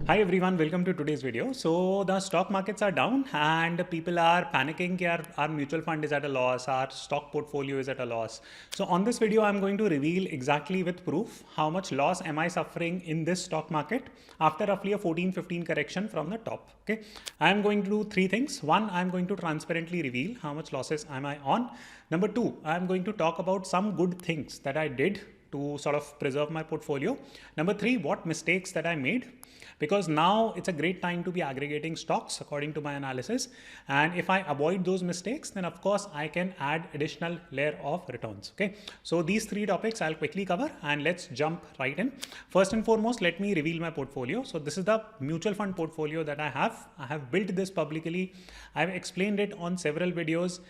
Hi everyone, welcome to today's video. So the stock markets are down and people are panicking that our mutual fund is at a loss, our stock portfolio is at a loss. So on this video, I'm going to reveal exactly with proof how much loss am I suffering in this stock market after roughly a 14-15 correction from the top. Okay, I'm going to do three things. One, I'm going to transparently reveal how much losses am I on. Number two, I'm going to talk about some good things that I did to sort of preserve my portfolio. Number three, what mistakes that I made, because now it's a great time to be aggregating stocks according to my analysis. And if I avoid those mistakes, then of course I can add additional layer of returns. Okay, so these three topics I'll quickly cover and let's jump right in. First and foremost, let me reveal my portfolio. So this is the mutual fund portfolio that I have built this publicly. I've explained it on several videos.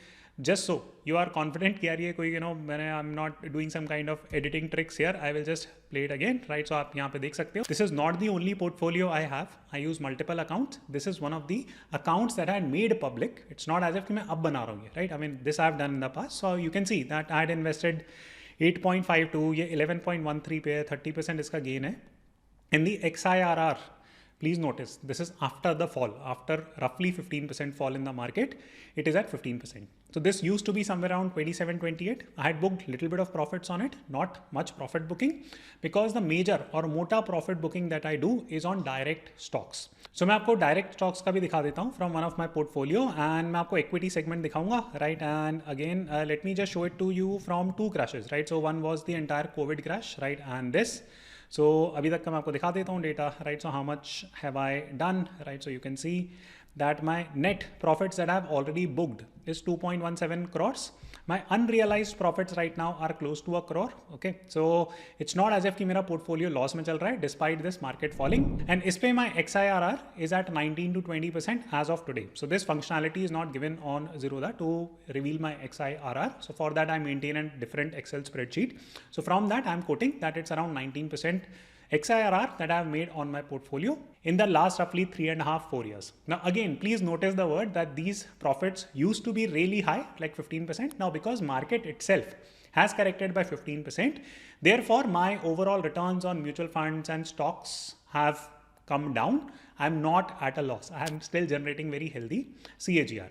Just so you are confident कि यार ये कोई I'm not doing some kind of editing tricks here. I will just play it again, right? So आप यहाँ पे देख सकते हो. This is not the only portfolio I have. I use multiple accounts. This is one of the accounts that I had made public. It's not as if कि मैं अब बना रहा हूँ, right? I mean this I have done in the past. So you can see that I had invested 8.52, ये 11.13 पे है, 30% इसका gain है. In the XIRR, please notice this is after the fall, after roughly 15% fall in the market, it is at 15%. So this used to be somewhere around 27, 28. I had booked little bit of profits on it, not much profit booking, because the major or mota profit booking that I do is on direct stocks. So मैं आपको direct stocks का भी दिखा देता हूँ from one of my portfolio, and मैं आपको equity segment दिखाऊंगा, right? And again, let me just show it to you from two crashes, right? So one was the entire COVID crash, right? And this. So अभी तक का मैं आपको दिखा देता हूँ data, right? So how much have I done, right? So you can see that my net profits that I have already booked is 2.17 crores. My unrealized profits right now are close to a crore. Okay, so it's not as if कि मेरा portfolio loss में चल रहा है despite this market falling. And इस पे my XIRR is at 19 to 20% as of today. So this functionality is not given on Zerodha to reveal my XIRR. So for that I maintain a different Excel spreadsheet. So from that I'm quoting that it's around 19% XIRR that I have made on my portfolio in the last roughly 3.5-4 years. Now again, please notice the word that these profits used to be really high, like 15%. Now because market itself has corrected by 15%, therefore my overall returns on mutual funds and stocks have come down. I'm not at a loss. I am still generating very healthy CAGR.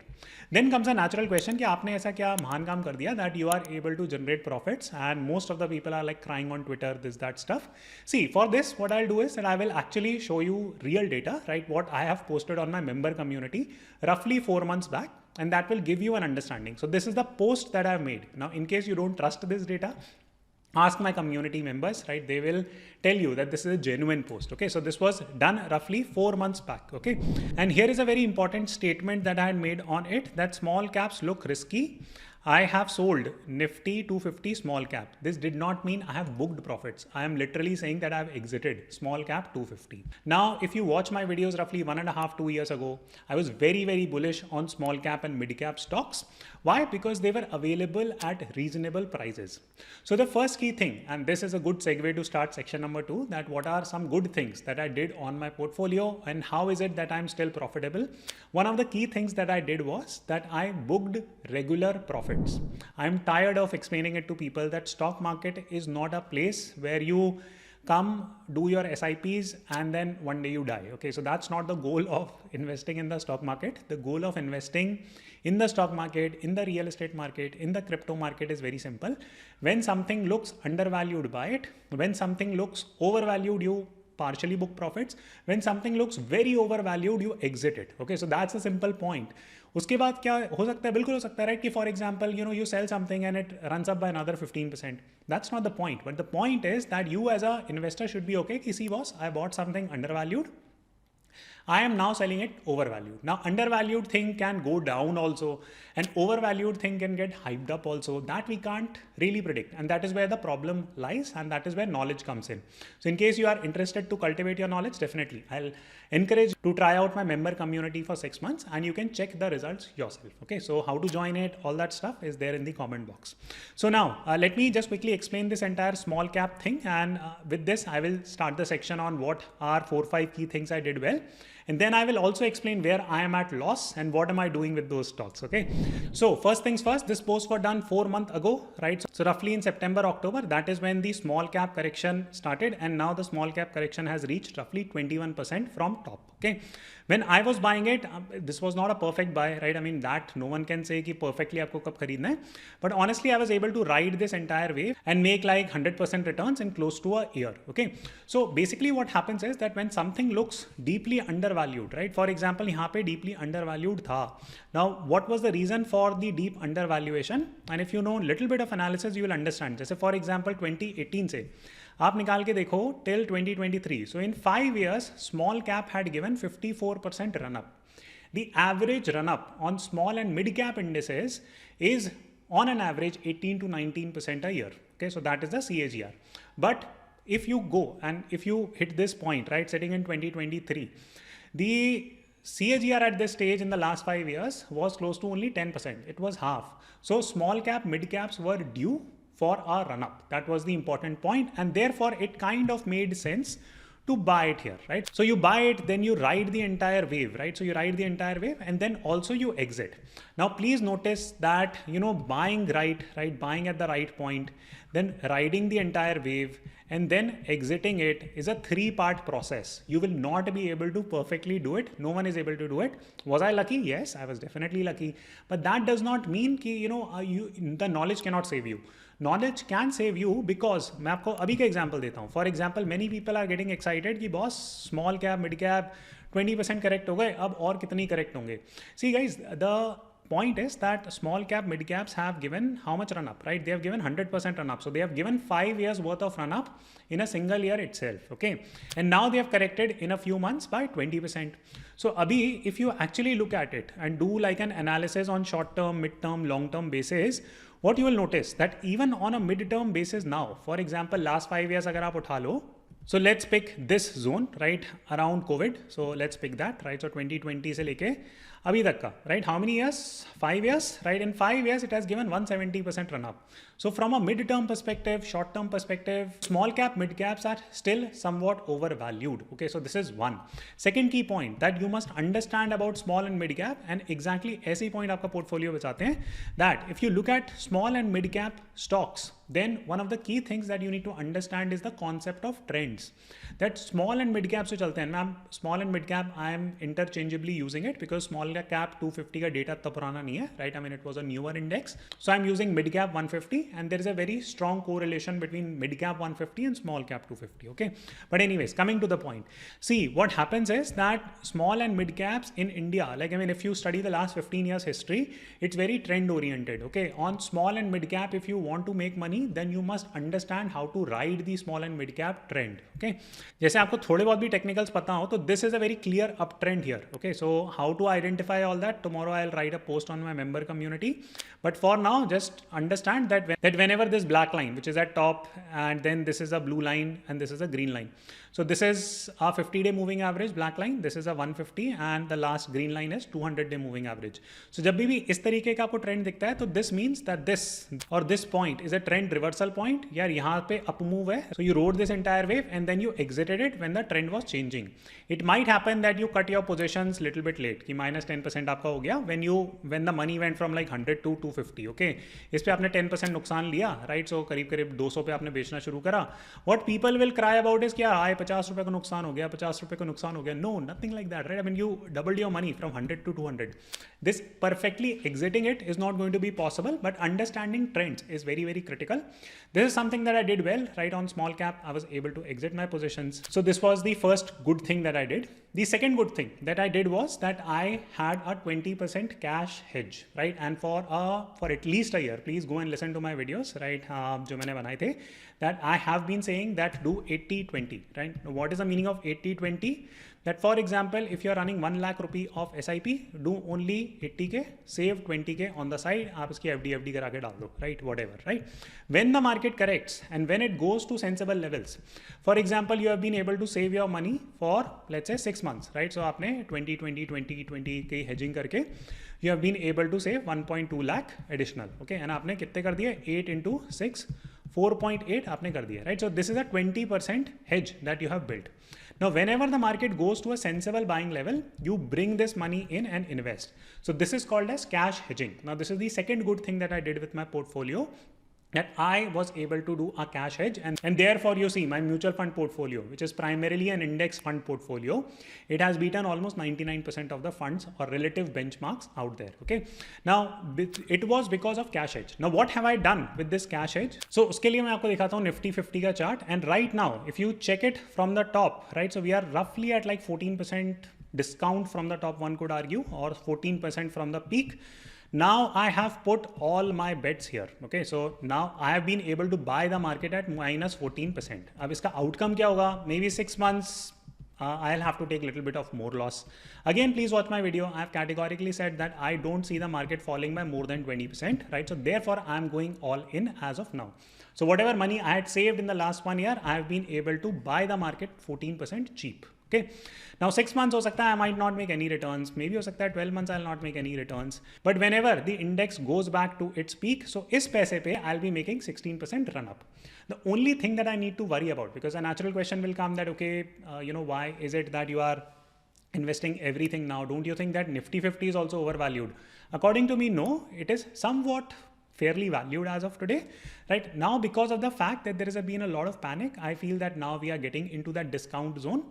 Then comes a natural question कि आपने ऐसा क्या महान काम कर दिया that you are able to generate profits, and most of the people are like crying on Twitter, this, that stuff. See, for this, what I'll do is that I will actually show you real data, right? What I have posted on my member community roughly 4 months back, and that will give you an understanding. So this is the post that I've made. Now, in case you don't trust this data, ask my community members, right? They will tell you that this is a genuine post. Okay, so this was done roughly 4 months back. Okay, and here is a very important statement that I had made on it, that small caps look risky. I have sold Nifty 250 small cap. This did not mean I have booked profits. I am literally saying that I have exited small cap 250. Now, if you watch my videos roughly 1.5-2 years ago, I was very, very bullish on small cap and mid cap stocks. Why? Because they were available at reasonable prices. So the first key thing, and this is a good segue to start section number 2, that what are some good things that I did on my portfolio and how is it that I'm still profitable? One of the key things that I did was that I booked regular profits. I'm tired of explaining it to people that stock market is not a place where you come, do your SIPs, and then one day you die. Okay, so that's not the goal of investing in the stock market. The goal of investing in the stock market, in the real estate market, in the crypto market is very simple. When something looks undervalued, buy it. When something looks overvalued, you partially book profits. When something looks very overvalued, you exit it. Okay, so that's the simple point. उसके बाद क्या हो सकता है? बिल्कुल हो सकता है, right? कि for example, you sell something and it runs up by another 15%. That's not the point. But the point is that you as a investor should be okay. कि see boss, I bought something undervalued. I am now selling it overvalued. Now undervalued thing can go down also, and overvalued thing can get hyped up also. That we can't really predict, and that is where the problem lies, and that is where knowledge comes in. So in case you are interested to cultivate your knowledge, definitely I'll encourage to try out my member community for 6 months and you can check the results yourself. Okay, so how to join it, all that stuff is there in the comment box. So now let me just quickly explain this entire small cap thing, and with this I will start the section on what are 4-5 key things I did well. and then I will also explain where I am at loss and what am I doing with those stocks. Okay, so first things first, this post was done 4 months ago, right? So roughly in September, October, that is when the small cap correction started, and now the small cap correction has reached roughly 21% from top. Okay, when I was buying it, this was not a perfect buy, right? I mean, that no one can say कि perfectly आपको कब खरीदना है, but honestly I was able to ride this entire wave and make like 100% returns in close to a year. Okay, so basically what happens is that when something looks deeply undervalued, right? For example, यहाँ पे deeply undervalued था. Now, what was the reason for the deep undervaluation? And if you know little bit of analysis, you will understand. जैसे for example 2018 से आप निकाल के देखो till 2023. So in 5 years, small cap had given 54% run up. The average run up on small and mid cap indices is on an average 18 to 19% a year. Okay, so that is the CAGR. But if you go and if you hit this point, right, sitting in 2023, the CAGR at this stage in the last 5 years was close to only 10%. It was half. So small cap, mid caps were due for a run up. That was the important point, and therefore it kind of made sense to buy it here, right? So you buy it, then you ride the entire wave, right? So you ride the entire wave and then also you exit. Now please notice that, you know, buying right, buying at the right point, then riding the entire wave and then exiting it is a 3-part process. You will not be able to perfectly do it. No one is able to do it. Was I lucky? Yes, I was definitely lucky. But that does not mean कि, you know, the knowledge cannot save you. Knowledge can save you because मैं आपको अभी का example देता हूँ. For example, many people are getting excited कि boss small cap, mid cap 20% correct हो गए, अब और कितनी correct होंगे. See guys, the point is that small cap, mid caps have given how much run up, right? They have given 100% run up. So they have given 5 years worth of run up in a single year itself. Okay. And now they have corrected in a few months by 20%. So abhi, if you actually look at it and do like an analysis on short term, mid term, long term basis, what you will notice that even on a mid term basis now, for example, last 5 years agar aap utha lo, so let's pick this zone, right, around COVID. So let's pick that, right? So 2020 से लेके अभी तक का, right? How many years? 5 years, right? In 5 years, it has given 170% run up. So from a mid-term perspective, short-term perspective, small cap, mid caps are still somewhat overvalued. Okay, so this is one. Second key point that you must understand about small and mid cap, and exactly ऐसे ही point आपका portfolio बचाते हैं, that if you look at small and mid cap stocks, then one of the key things that you need to understand is the concept of trends. That small and mid cap से चलते हैं. Ma'am small and mid cap I am interchangeably using it because small cap 250 का data इतना पुराना नहीं है, right? I mean it was a newer index. So I'm using mid cap 150 and there is a very strong correlation between mid cap 150 and small cap 250. Okay, but anyways, coming to the point. See, what happens is that small and mid caps in India, like I mean if you study the last 15 years history, it's very trend oriented. Okay, on small and mid cap, if you want to make money, then you must understand how to ride the small and mid cap trend. Okay, जैसे आपको थोड़े बहुत भी technicals पता हो, तो this is a very clear uptrend here. Okay, so how to identify all that? Tomorrow I'll write a post on my member community. But for now, just understand that whenever this black line, which is at top, and then this is a blue line and this is a green line. So this is a 50-day moving average black line. This is a 150 and the last green line is 200-day moving average. So जब भी इस तरीके का आपको trend दिखता है, तो this means that this or this point is a trend reversal point. यार यहाँ पे up move है. So you rode this entire wave and then you exited it when the trend was changing. It might happen that you cut your positions little bit late कि minus 10% आपका हो गया when the money went from like 100 to 250. Okay, इस पे आपने 10% नुकसान लिया, right? So करीब 200 पे आपने बेचना शुरू करा. What people will cry about is क्या आए 50 रुपए का नुकसान हो गया, 50 रुपए का नुकसान हो गया. No, nothing like that, right? I mean you doubled your money from 100 to 200. This perfectly exiting it is not going to be possible, but understanding trends is very, very critical. This is something that I did well, right? On small cap, I was able to exit my positions. So this was the first good thing that I did. The second good thing that I did was that I had a 20% cash hedge, right? And for at least a year, please go and listen to my videos, right? जो मैंने बनाए थे, that I have been saying that do 80-20, right? What is the meaning of 80-20? That for example, if you are running 1 lakh rupee of SIP, do only 80k, save 20k on the side, आप इसकी FD करा के डाल दो, right? Whatever, right? When the market corrects and when it goes to sensible levels, for example, you have been able to save your money for let's say 6 months, right? So आपने 20 के hedging करके you have been able to save 1.2 lakh additional, okay? And आपने कितने कर दिए 8 into 6, 4.8 आपने कर दिया, right? So this is a 20% hedge that you have built. Now, whenever the market goes to a sensible buying level, you bring this money in and invest. So this is called as cash hedging. Now, this is the second good thing that I did with my portfolio, that I was able to do a cash hedge, and therefore you see my mutual fund portfolio, which is primarily an index fund portfolio, it has beaten almost 99% of the funds or relative benchmarks out there. Okay, now it was because of cash hedge. Now what have I done with this cash hedge? So uske liye main aapko dikhata hu Nifty 50 ka chart, and right now if you check it from the top, right, so we are roughly at like 14% discount from the top, one could argue, or 14% from the peak. Now I have put all my bets here. Okay, so now I have been able to buy the market at minus 14%. अब इसका outcome क्या होगा? Maybe 6 months I'll have to take a little bit of more loss. Again, please watch my video. I have categorically said that I don't see the market falling by more than 20%, right? So therefore I'm going all in as of now. So whatever money I had saved in the last 1 year, I have been able to buy the market 14% cheap. Okay. Now 6 months हो सकता है I might not make any returns. Maybe हो सकता है 12 months I'll not make any returns. But whenever the index goes back to its peak, so इस पैसे पे I'll be making 16% run up. The only thing that I need to worry about, because a natural question will come that, okay, why is it that you are investing everything now? Don't you think that Nifty 50 is also overvalued? According to me, no, it is somewhat fairly valued as of today, right? Now, because of the fact that there has been a lot of panic, I feel that now we are getting into that discount zone.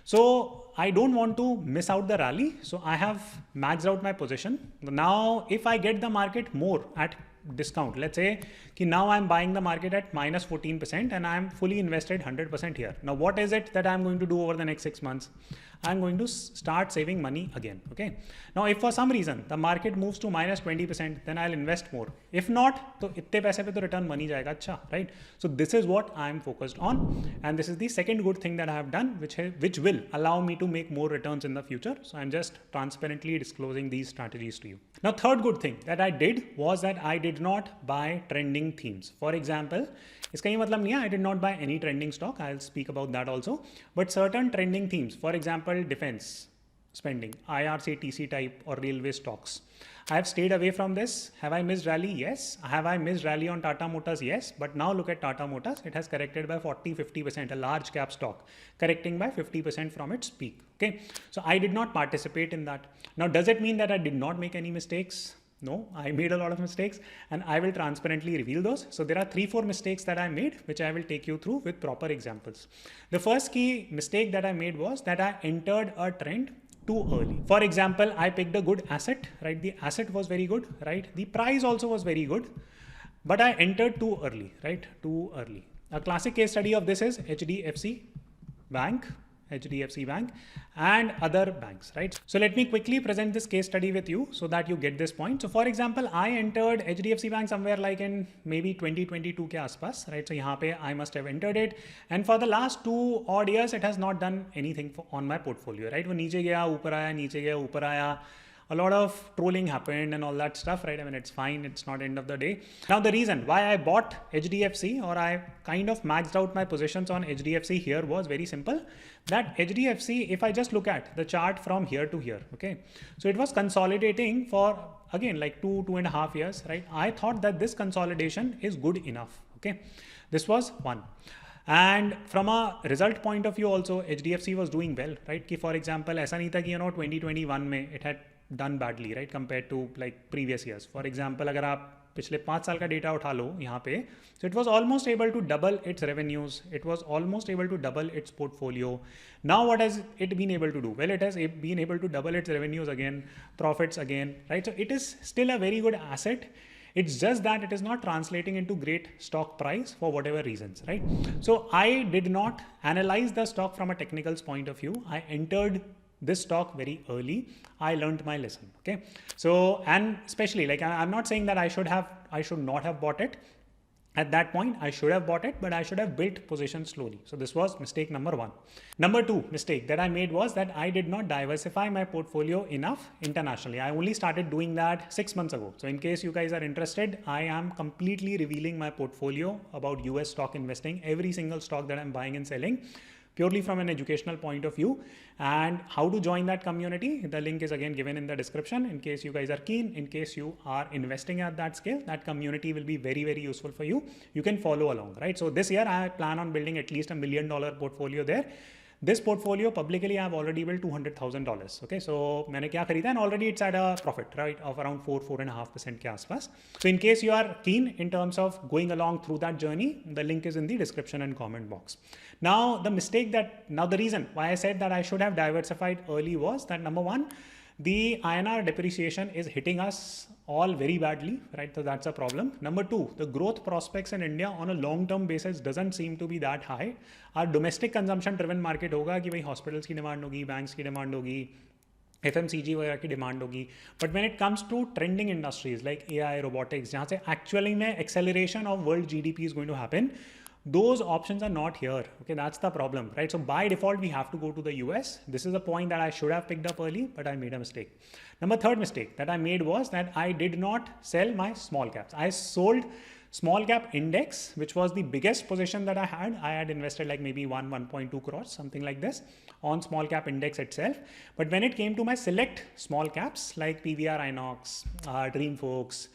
So I don't want to miss out the rally. So I have maxed out my position. Now, if I get the market more at discount, let's say कि now I'm buying the market at minus 14% and I'm fully invested 100% here. Now, what is it that I'm going to do over the next 6 months? I'm going to start saving money again. Okay. Now, if for some reason the market moves to minus 20%, then I'll invest more. If not, तो इतने पैसे पे तो return बनी जाएगा अच्छा, right? So this is what I'm focused on, and this is the second good thing that I have done, which will allow me to make more returns in the future. So I'm just transparently disclosing these strategies to you. Now, third good thing that I did was that I did not buy trending themes. For example, इसका ये मतलब नहीं है I did not buy any trending stock. I'll speak about that also. But certain trending themes, for example, defense spending, IRCTC type or railway stocks, I have stayed away from this. Have I missed rally? Yes. Have I missed rally on Tata Motors? Yes. But now look at Tata Motors. It has corrected by 40-50%, a large cap stock, correcting by 50% from its peak. Okay. So I did not participate in that. Now, does it mean that I did not make any mistakes? No, I made a lot of mistakes and I will transparently reveal those. So there are 3-4 mistakes that I made, which I will take you through with proper examples. The first key mistake that I made was that I entered a trend too early. For example, I picked a good asset, right? The asset was very good, right? The price also was very good, but I entered too early, right? Too early. A classic case study of this is HDFC Bank and other banks, right? So let me quickly present this case study with you so that you get this point. So for example, I entered HDFC Bank somewhere like in maybe 2022 के आसपास, right? So यहाँ पे I must have entered it, and for the last 2 odd years, it has not done anything on my portfolio, right? वो नीचे गया, ऊपर आया, नीचे गया, ऊपर आया. A lot of trolling happened and all that stuff, right? I mean, it's fine. It's not end of the day. Now, the reason why I bought HDFC, or I kind of maxed out my positions on HDFC here, was very simple. That HDFC, if I just look at the chart from here to here, okay? So it was consolidating for, again, like 2.5 years, right? I thought that this consolidation is good enough, okay? This was one. And from a result point of view also, HDFC was doing well, right? कि for example, ऐसा नहीं था कि 2021 में it had done badly, right, compared to like previous years. For example, अगर आप पिछले 5 साल का डेटा उठा लो यहाँ पे, so it was almost able to double its revenues. It was almost able to double its portfolio. Now what has it been able to do? Well, it has been able to double its revenues again, profits again, right? So it is still a very good asset. It's just that it is not translating into great stock price for whatever reasons, right? So I did not analyze the stock from a technical point of view. I entered this stock very early. I learned my lesson. Okay. So, and especially like, I'm not saying that I should not have bought it at that point. I should have bought it, but I should have built position slowly. So this was mistake number 1. Number 2 mistake that I made was that I did not diversify my portfolio enough internationally. I only started doing that 6 months ago. So in case you guys are interested, I am completely revealing my portfolio about US stock investing, every single stock that I'm buying and selling. purely from an educational point of view. And how to join that community, the link is again given in the description in case you guys are keen, in case you are investing at that scale. That community will be very, very useful for you. You can follow along, right? So this year I plan on building at least $1 million portfolio there. This portfolio publicly I've already built $200,000. Okay, so मैंने क्या खरीदा, and already it's at a profit, right, of around 4.5% के आसपास. So in case you are keen in terms of going along through that journey, the link is in the description and comment box. Now the reason why I said that I should have diversified early was that number one, the INR depreciation is hitting us all very badly, right? So that's a problem. Number two, the growth prospects in India on a long-term basis doesn't seem to be that high. Our domestic consumption-driven market होगा कि भाई hospitals की demand होगी, banks की demand होगी, FMCG वगैरह की demand होगी. But when it comes to trending industries like AI, robotics, जहाँ से actually में acceleration of world GDP is going to happen, those options are not here. Okay, that's the problem, right? So by default, we have to go to the US. This is a point that I should have picked up early, but I made a mistake. Third mistake that I made was that I did not sell my small caps. I sold small cap index, which was the biggest position that I had. I had invested like maybe 1.2 crores, something like this, on small cap index itself. But when it came to my select small caps like PVR Inox, Dreamfolks,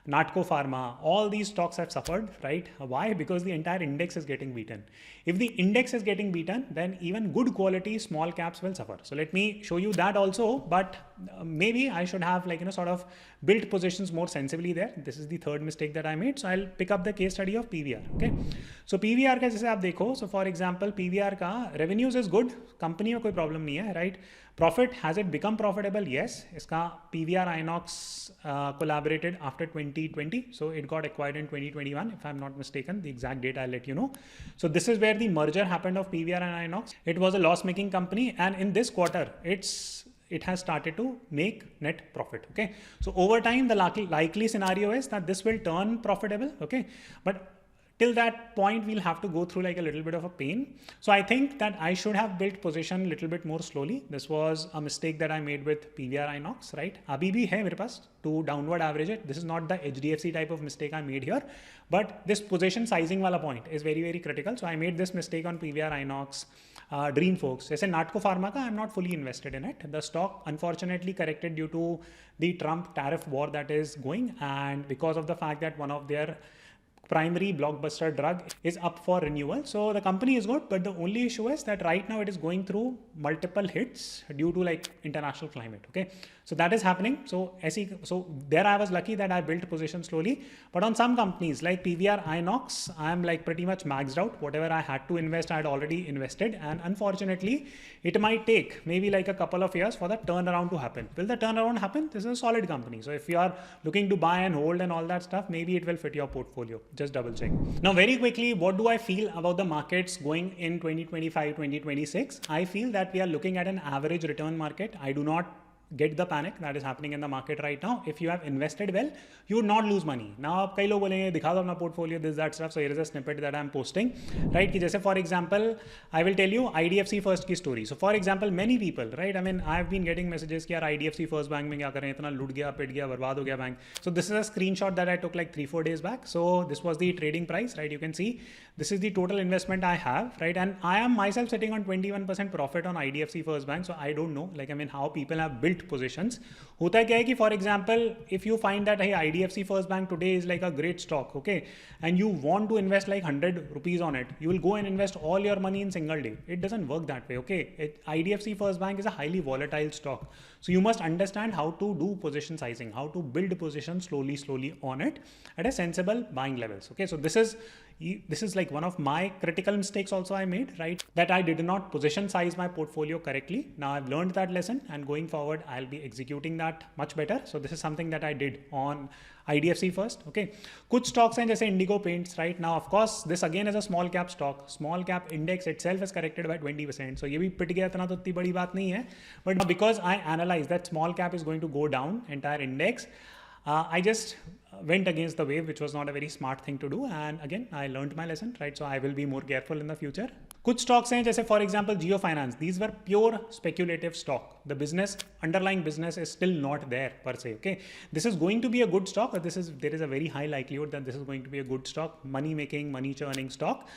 Natco Pharma, all these stocks have suffered, right? Why? Because the entire index is getting beaten. If the index is getting beaten, then even good quality small caps will suffer. So let me show you that also, but maybe I should have sort of built positions more sensibly there. This is the third mistake that I made. So I'll pick up the case study of PVR. Okay. So PVR का जैसे आप देखो, so for example, PVR का revenues is good, company में कोई problem नहीं है, right? Profit, has it become profitable? Yes. इसका PVR Inox collaborated after 2020. So it got acquired in 2021, if I'm not mistaken. The exact date I'll let you know. So this is where the merger happened of PVR and Inox. It was a loss-making company, and in this quarter, it has started to make net profit. Okay. So over time, the likely scenario is that this will turn profitable. Okay. But till that point, we'll have to go through like a little bit of a pain. So I think that I should have built position a little bit more slowly. This was a mistake that I made with PVR Inox, right? Abhi bhi hai mere paas to downward average it. This is not the HDFC type of mistake I made here, but this position sizing wala point is very, very critical. So I made this mistake on PVR Inox, Dreamfolks. Jaise Natco Pharma ka, I'm not fully invested in it. The stock unfortunately corrected due to the Trump tariff war that is going, and because of the fact that one of their primary blockbuster drug is up for renewal. So the company is good, but the only issue is that right now it is going through multiple hits due to like international climate. Okay. So that is happening. So there I was lucky that I built position slowly, but on some companies like PVR Inox, I'm like pretty much maxed out. Whatever I had to invest, I had already invested. And unfortunately, it might take maybe like a couple of years for the turnaround to happen. Will the turnaround happen? This is a solid company. So if you are looking to buy and hold and all that stuff, maybe it will fit your portfolio. Just double check. Now, very quickly, what do I feel about the markets going in 2025, 2026? I feel that we are looking at an average return market. I do not get the panic that is happening in the market right now. If you have invested well, you would not lose money. Now, आप कई लोग बोलेंगे दिखा दो अपना portfolio, this, that stuff. So here is a snippet that I'm posting, right? कि जैसे for example, I will tell you IDFC First की story. So for example, many people, right? I mean, I've been getting messages कि यार IDFC First Bank में क्या करें, इतना लूट गया, पिट गया, बर्बाद हो गया bank. So this is a screenshot that I took like 3-4 days back. So this was the trading price, right? You can see this is the total investment I have, right? And I am myself sitting on 21% profit on IDFC First Bank. So I don't know, like, I mean, how people have built positions. होता क्या है कि for example, if you find that hey, IDFC First Bank today is like a great stock, okay, and you want to invest like 100 rupees on it, you will go and invest all your money in single day. It doesn't work that way, okay? IDFC First Bank is a highly volatile stock. So you must understand how to do position sizing, how to build positions slowly on it at a sensible buying levels, okay? So this is like one of my critical mistakes also I made, right? That I did not position size my portfolio correctly. Now I've learned that lesson, and going forward, I'll be executing that much better. So this is something that I did on IDFC First, okay? कुछ stocks हैं जैसे Indigo Paints, right? Now, of course, this again is a small cap stock. Small cap index itself is corrected by 20%. So ये भी पिट गया, इतना तो इतनी बड़ी बात नहीं है. But because I analyzed that small cap is going to go down, entire index, I just went against the wave, which was not a very smart thing to do. And again, I learned my lesson, right? So I will be more careful in the future. कुछ stocks हैं जैसे for example Geo Finance. These were pure speculative stock. The business, underlying business is still not there per se. Okay, this is going to be a good stock, but there is a very high likelihood that this is going to be a good stock, money making, money churning stock.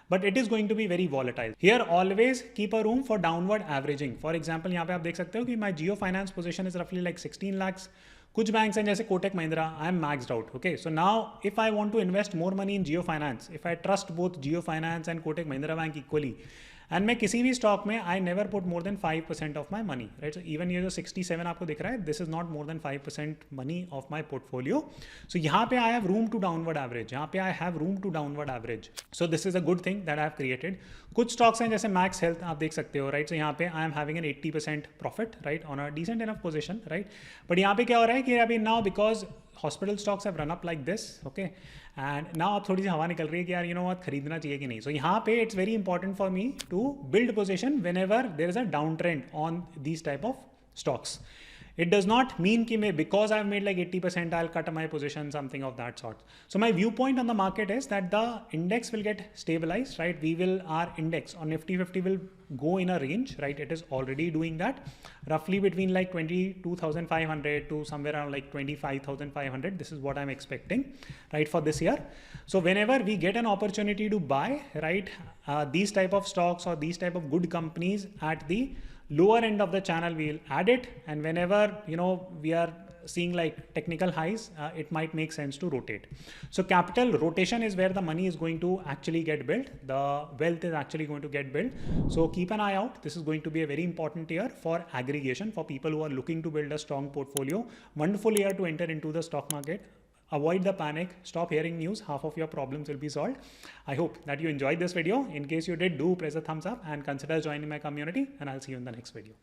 but it is going to be very volatile. Here always keep a room for downward averaging. For example, यहाँ पे आप देख सकते हो कि my Geo Finance position is roughly like 16 lakhs. कुछ banks हैं जैसे Kotak Mahindra, I am maxed out. Okay, so now if I want to invest more money in Jio finance, if I trust both Jio finance and Kotak Mahindra bank equally, and मैं किसी भी stock में I never put more than 5% of my money, right. So even ये जो 67 आपको दिख रहा है, this is not more than 5% money of my portfolio. So यहाँ पे I have room to downward average, यहाँ पे I have room to downward average. So this is a good thing that I have created. कुछ stocks हैं जैसे max health, आप देख सकते हो, राइट. सो यहाँ पे I am having an 80% profit, right, on a decent enough position, right. But यहाँ पे क्या हो रहा है कि अभी now because hospital stocks have run up like this, okay, and now अब थोड़ी सी हवा निकल रही है कि यार यू नो व्हाट, खरीदना चाहिए कि नहीं. सो यहाँ पे it's very important for me to build position whenever there is a down trend on these type of stocks. It does not mean कि मैं because I've made like 80% I'll cut my position, something of that sort. So my viewpoint on the market is that the index will get stabilized, right? Our index on Nifty 50 will go in a range, right? It is already doing that, roughly between like 22,500 to somewhere around like 25,500. This is what I'm expecting, right, for this year. So whenever we get an opportunity to buy, right, these type of stocks or these type of good companies at the lower end of the channel, we'll add it, and whenever you know we are seeing like technical highs, it might make sense to rotate. So capital rotation is where the money is going to actually get built, the wealth is actually going to get built. So keep an eye out. This is going to be a very important year for aggregation, for people who are looking to build a strong portfolio. Wonderful year to enter into the stock market. Avoid the panic, stop hearing news, half of your problems will be solved. I hope that you enjoyed this video. In case you did, do press a thumbs up and consider joining my community, and I'll see you in the next video.